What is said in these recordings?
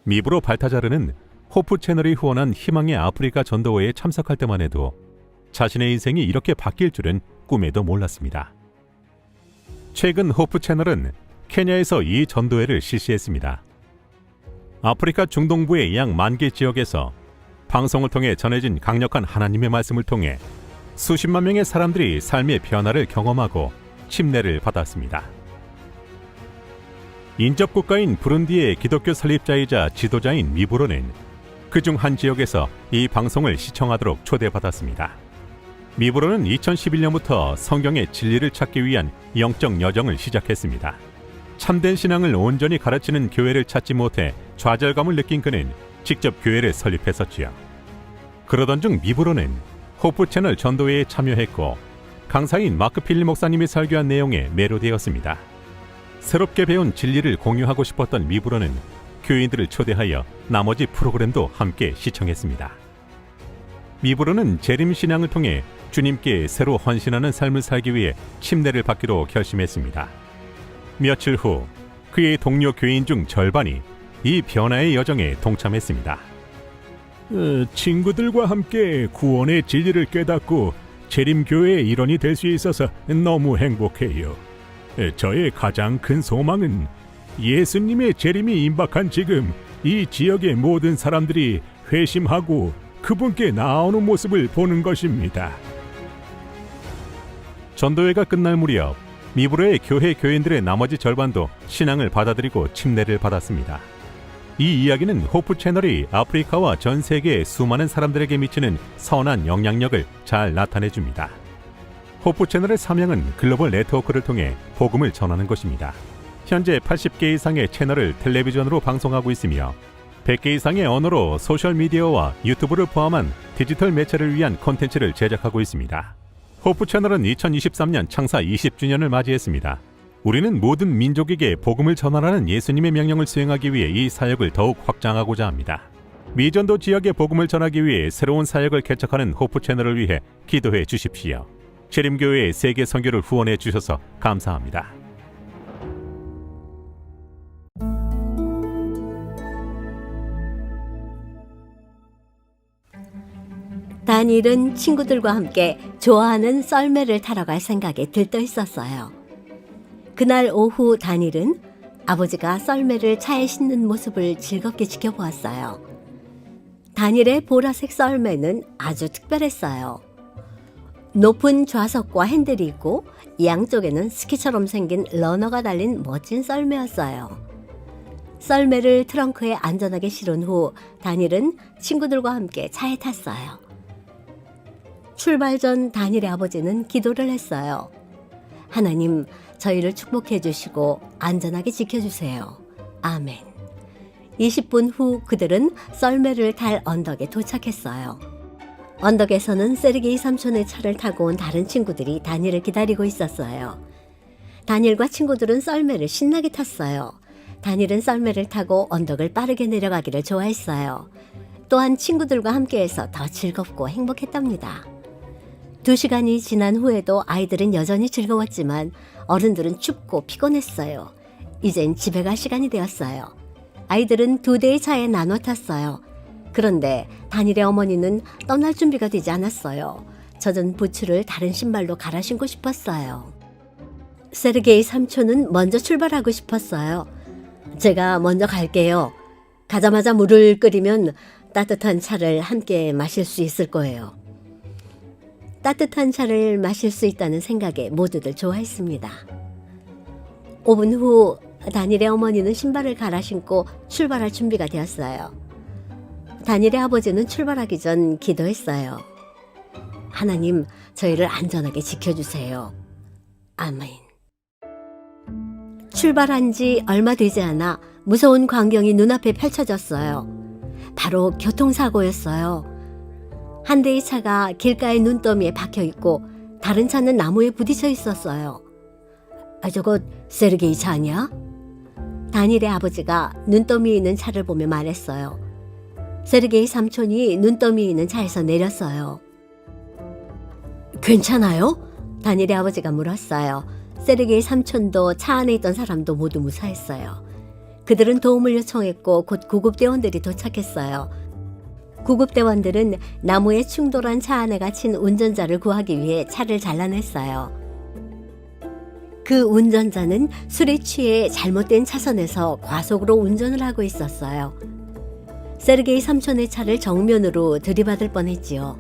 미브로 발타자르는 호프 채널이 후원한 희망의 아프리카 전도회에 참석할 때만 해도 자신의 인생이 이렇게 바뀔 줄은 꿈에도 몰랐습니다. 최근 호프 채널은 케냐에서 이 전도회를 실시했습니다. 아프리카 중동부의 약 10,000개 지역에서 방송을 통해 전해진 강력한 하나님의 말씀을 통해 수십만 명의 사람들이 삶의 변화를 경험하고 침례를 받았습니다. 인접국가인 부룬디의 기독교 설립자이자 지도자인 미브로는 그중 한 지역에서 이 방송을 시청하도록 초대받았습니다. 미브로는 2011년부터 성경의 진리를 찾기 위한 영적 여정을 시작했습니다. 참된 신앙을 온전히 가르치는 교회를 찾지 못해 좌절감을 느낀 그는 직접 교회를 설립했었지요. 그러던 중 미브로는 호프 채널 전도회에 참여했고 강사인 마크 필리 목사님이 설교한 내용에 매료되었습니다. 새롭게 배운 진리를 공유하고 싶었던 미브로는 교인들을 초대하여 나머지 프로그램도 함께 시청했습니다. 미브로는 재림 신앙을 통해 주님께 새로 헌신하는 삶을 살기 위해 침례를 받기로 결심했습니다. 며칠 후 그의 동료 교인 중 절반이 이 변화의 여정에 동참했습니다. 친구들과 함께 구원의 진리를 깨닫고 재림교회의 일원이 될 수 있어서 너무 행복해요. 저의 가장 큰 소망은 예수님의 재림이 임박한 지금 이 지역의 모든 사람들이 회심하고 그분께 나아오는 모습을 보는 것입니다. 전도회가 끝날 무렵 미브로의 교회 교인들의 나머지 절반도 신앙을 받아들이고 침례를 받았습니다. 이 이야기는 호프 채널이 아프리카와 전 세계의 수많은 사람들에게 미치는 선한 영향력을 잘 나타내줍니다. 호프 채널의 사명은 글로벌 네트워크를 통해 복음을 전하는 것입니다. 현재 80개 이상의 채널을 텔레비전으로 방송하고 있으며 100개 이상의 언어로 소셜미디어와 유튜브를 포함한 디지털 매체를 위한 콘텐츠를 제작하고 있습니다. 호프 채널은 2023년 창사 20주년을 맞이했습니다. 우리는 모든 민족에게 복음을 전하라는 예수님의 명령을 수행하기 위해 이 사역을 더욱 확장하고자 합니다. 미전도 지역의 복음을 전하기 위해 새로운 사역을 개척하는 호프 채널을 위해 기도해 주십시오. 재림교회의 세계 선교를 후원해 주셔서 감사합니다. 다니엘은 친구들과 함께 좋아하는 썰매를 타러 갈 생각에 들떠 있었어요. 그날 오후 다니엘은 아버지가 썰매를 차에 싣는 모습을 즐겁게 지켜보았어요. 다니엘의 보라색 썰매는 아주 특별했어요. 높은 좌석과 핸들이 있고 양쪽에는 스키처럼 생긴 러너가 달린 멋진 썰매였어요. 썰매를 트렁크에 안전하게 실은 후 다니엘은 친구들과 함께 차에 탔어요. 출발 전 다니엘의 아버지는 기도를 했어요. 하나님, 저희를 축복해 주시고 안전하게 지켜주세요. 아멘. 20분 후 그들은 썰매를 탈 언덕에 도착했어요. 언덕에서는 세르게이 삼촌의 차를 타고 온 다른 친구들이 다니엘을 기다리고 있었어요. 다니엘과 친구들은 썰매를 신나게 탔어요. 다니엘은 썰매를 타고 언덕을 빠르게 내려가기를 좋아했어요. 또한 친구들과 함께해서 더 즐겁고 행복했답니다. 2시간이 지난 후에도 아이들은 여전히 즐거웠지만 어른들은 춥고 피곤했어요. 이젠 집에 갈 시간이 되었어요. 아이들은 2대의 차에 나눠 탔어요. 그런데 다니엘의 어머니는 떠날 준비가 되지 않았어요. 젖은 부츠를 다른 신발로 갈아 신고 싶었어요. 세르게이 삼촌은 먼저 출발하고 싶었어요. 제가 먼저 갈게요. 가자마자 물을 끓이면 따뜻한 차를 함께 마실 수 있을 거예요. 따뜻한 차를 마실 수 있다는 생각에 모두들 좋아했습니다. 5분 후 다니엘의 어머니는 신발을 갈아 신고 출발할 준비가 되었어요. 다니엘의 아버지는 출발하기 전 기도했어요. 하나님, 저희를 안전하게 지켜주세요. 아멘. 출발한 지 얼마 되지 않아 무서운 광경이 눈앞에 펼쳐졌어요. 바로 교통사고였어요. 한 대의 차가 길가의 눈더미에 박혀있고 다른 차는 나무에 부딪혀 있었어요. 저거 세르게이 차 아니야? 다니엘의 아버지가 눈더미에 있는 차를 보며 말했어요. 세르게이 삼촌이 눈더미에 있는 차에서 내렸어요. 괜찮아요? 다니엘의 아버지가 물었어요. 세르게이 삼촌도 차 안에 있던 사람도 모두 무사했어요. 그들은 도움을 요청했고 곧 구급대원들이 도착했어요. 구급대원들은 나무에 충돌한 차 안에 갇힌 운전자를 구하기 위해 차를 잘라냈어요. 그 운전자는 술에 취해 잘못된 차선에서 과속으로 운전을 하고 있었어요. 세르게이 삼촌의 차를 정면으로 들이받을 뻔했지요.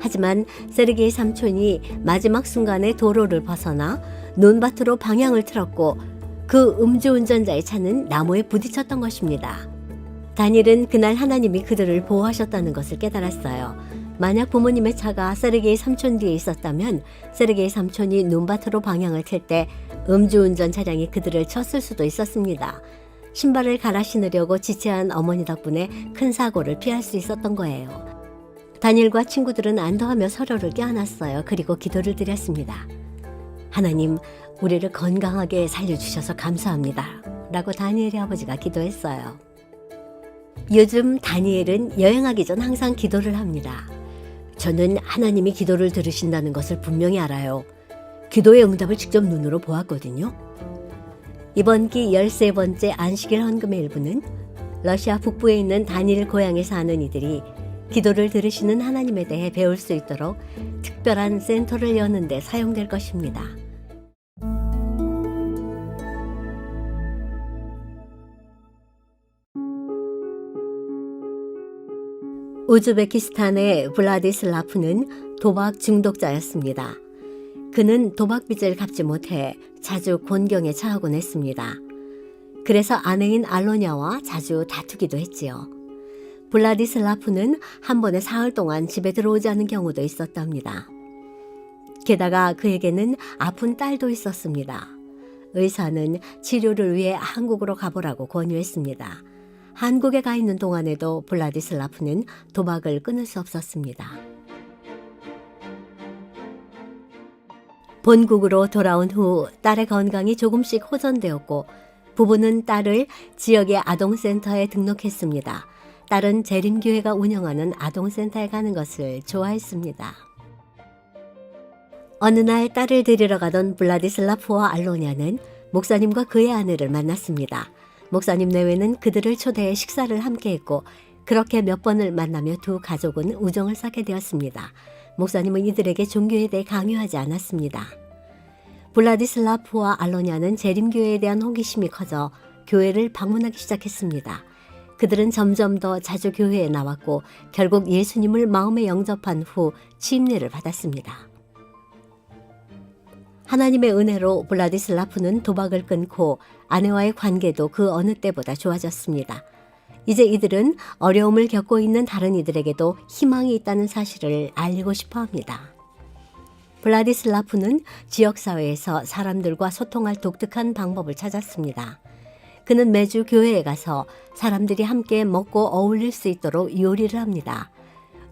하지만 세르게이 삼촌이 마지막 순간에 도로를 벗어나 논밭으로 방향을 틀었고 그 음주운전자의 차는 나무에 부딪혔던 것입니다. 다니엘은 그날 하나님이 그들을 보호하셨다는 것을 깨달았어요. 만약 부모님의 차가 세르게이 삼촌 뒤에 있었다면 세르게이 삼촌이 논밭으로 방향을 틀 때 음주운전 차량이 그들을 쳤을 수도 있었습니다. 신발을 갈아 신으려고 지체한 어머니 덕분에 큰 사고를 피할 수 있었던 거예요. 다니엘과 친구들은 안도하며 서로를 껴안았어요. 그리고 기도를 드렸습니다. 하나님, 우리를 건강하게 살려주셔서 감사합니다. 라고 다니엘의 아버지가 기도했어요. 요즘 다니엘은 여행하기 전 항상 기도를 합니다. 저는 하나님이 기도를 들으신다는 것을 분명히 알아요. 기도의 응답을 직접 눈으로 보았거든요. 이번 기 13번째 안식일 헌금의 일부는 러시아 북부에 있는 다니엘 고향에 사는 이들이 기도를 들으시는 하나님에 대해 배울 수 있도록 특별한 센터를 여는 데 사용될 것입니다. 우즈베키스탄의 블라디슬라프는 도박 중독자였습니다. 그는 도박빚을 갚지 못해 자주 곤경에 처하곤 했습니다. 그래서 아내인 알로냐와 자주 다투기도 했지요. 블라디슬라프는 한 번에 사흘 동안 집에 들어오지 않은 경우도 있었답니다. 게다가 그에게는 아픈 딸도 있었습니다. 의사는 치료를 위해 한국으로 가보라고 권유했습니다. 한국에 가 있는 동안에도 블라디슬라프는 도박을 끊을 수 없었습니다. 본국으로 돌아온 후 딸의 건강이 조금씩 호전되었고 부부는 딸을 지역의 아동센터에 등록했습니다. 딸은 재림교회가 운영하는 아동센터에 가는 것을 좋아했습니다. 어느 날 딸을 데리러 가던 블라디슬라프와 알로냐는 목사님과 그의 아내를 만났습니다. 목사님 내외는 그들을 초대해 식사를 함께 했고 그렇게 몇 번을 만나며 두 가족은 우정을 쌓게 되었습니다. 목사님은 이들에게 종교에 대해 강요하지 않았습니다. 블라디슬라프와 알로냐는 재림교회에 대한 호기심이 커져 교회를 방문하기 시작했습니다. 그들은 점점 더 자주 교회에 나왔고 결국 예수님을 마음에 영접한 후 침례를 받았습니다. 하나님의 은혜로 블라디슬라프는 도박을 끊고 아내와의 관계도 그 어느 때보다 좋아졌습니다. 이제 이들은 어려움을 겪고 있는 다른 이들에게도 희망이 있다는 사실을 알리고 싶어 합니다. 블라디슬라프는 지역사회에서 사람들과 소통할 독특한 방법을 찾았습니다. 그는 매주 교회에 가서 사람들이 함께 먹고 어울릴 수 있도록 요리를 합니다.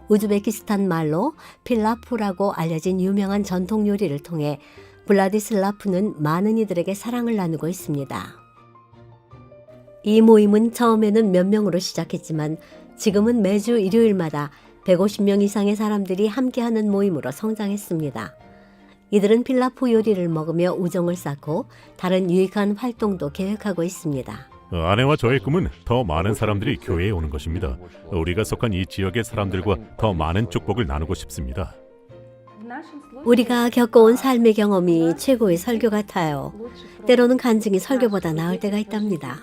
우즈베키스탄 말로 필라프라고 알려진 유명한 전통 요리를 통해 블라디슬라프는 많은 이들에게 사랑을 나누고 있습니다. 이 모임은 처음에는 몇 명으로 시작했지만 지금은 매주 일요일마다 150명 이상의 사람들이 함께하는 모임으로 성장했습니다. 이들은 필라프 요리를 먹으며 우정을 쌓고 다른 유익한 활동도 계획하고 있습니다. 아내와 저의 꿈은 더 많은 사람들이 교회에 오는 것입니다. 우리가 속한 이 지역의 사람들과 더 많은 축복을 나누고 싶습니다. 우리가 겪어온 삶의 경험이 최고의 설교 같아요. 때로는 간증이 설교보다 나을 때가 있답니다.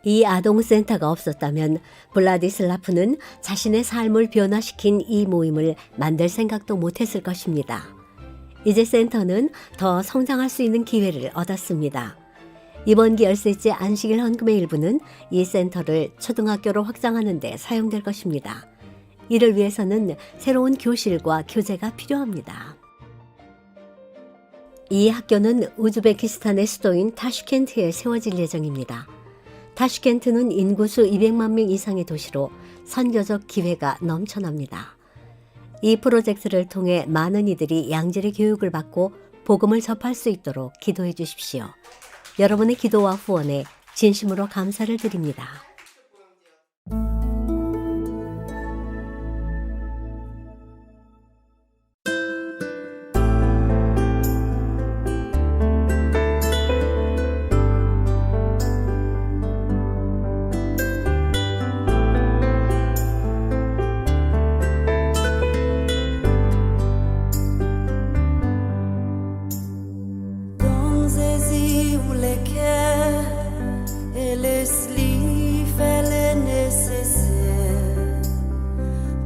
이 아동센터가 없었다면 블라디슬라프는 자신의 삶을 변화시킨 이 모임을 만들 생각도 못했을 것입니다. 이제 센터는 더 성장할 수 있는 기회를 얻었습니다. 이번 기 13째 안식일 헌금의 일부는 이 센터를 초등학교로 확장하는 데 사용될 것입니다. 이를 위해서는 새로운 교실과 교재가 필요합니다. 이 학교는 우즈베키스탄의 수도인 타슈켄트에 세워질 예정입니다. 타슈켄트는 인구수 200만 명 이상의 도시로 선교적 기회가 넘쳐납니다. 이 프로젝트를 통해 많은 이들이 양질의 교육을 받고 복음을 접할 수 있도록 기도해 주십시오. 여러분의 기도와 후원에 진심으로 감사를 드립니다. pour lesquels et laisse-lui faire le nécessaire.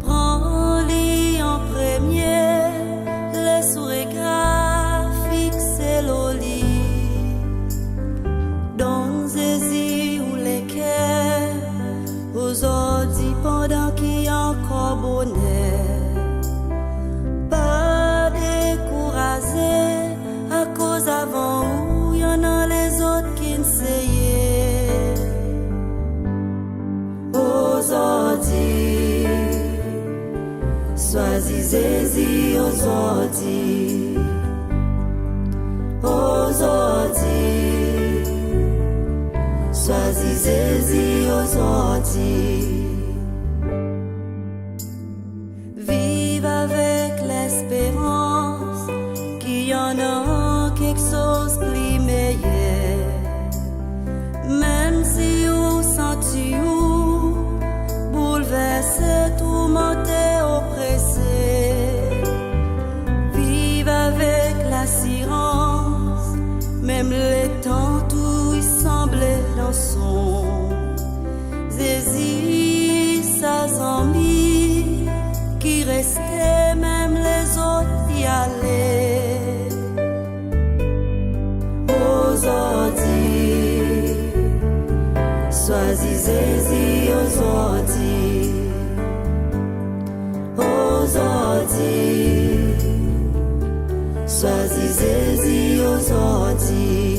Prends-lui en premier les sourires fixés au lit. Dans les ou lesquels aujourd'hui pendant qu'il y a encore bonheur. Pas découragé à cause avant où y en a les autres qui n'essayaient. Aujourd'hui, choisissez-y aujourd'hui. Aujourd'hui, choisissez-y aujourd'hui. Vive avec l'espérance qu'il y en a quelque chose de plus meilleur. Même si vous sentez bouleversé, tourmenté, oppressé. Vive avec l'assurance, même les temps où il semblait dans son Zézi, sa zombie qui restait, même les autres y allaient. Aujourd'hui, choisissez-y aujourd'hui. Aujourd'hui, choisissez-y aujourd'hui.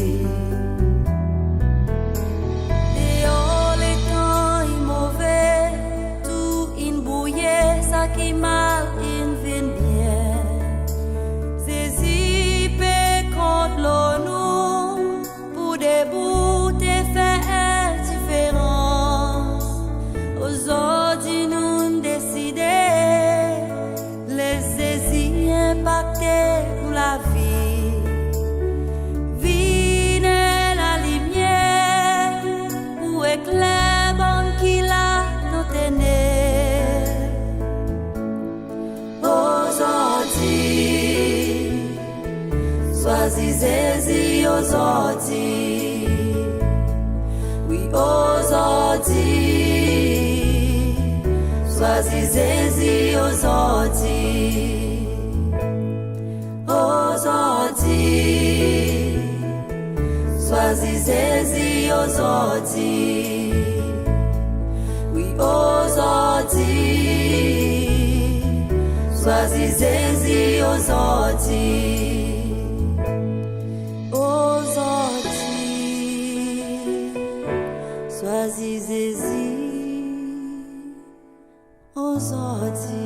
Qui mal in vin bien. Saisi pe contre l'ONU pour débouter faire différence. Aujourd'hui nous décider les saisies impacter pour la vie. Vine la lumière pour éclairer bon qui la nous tenait. Choisissez-y aujourd'hui. Oui, aujourd'hui. Choisissez-y aujourd'hui. Aujourd'hui. Choisissez-y aujourd'hui. Oui, aujourd'hui. Choisissez-y aujourd'hui. Choisissez-y aujourd'hui.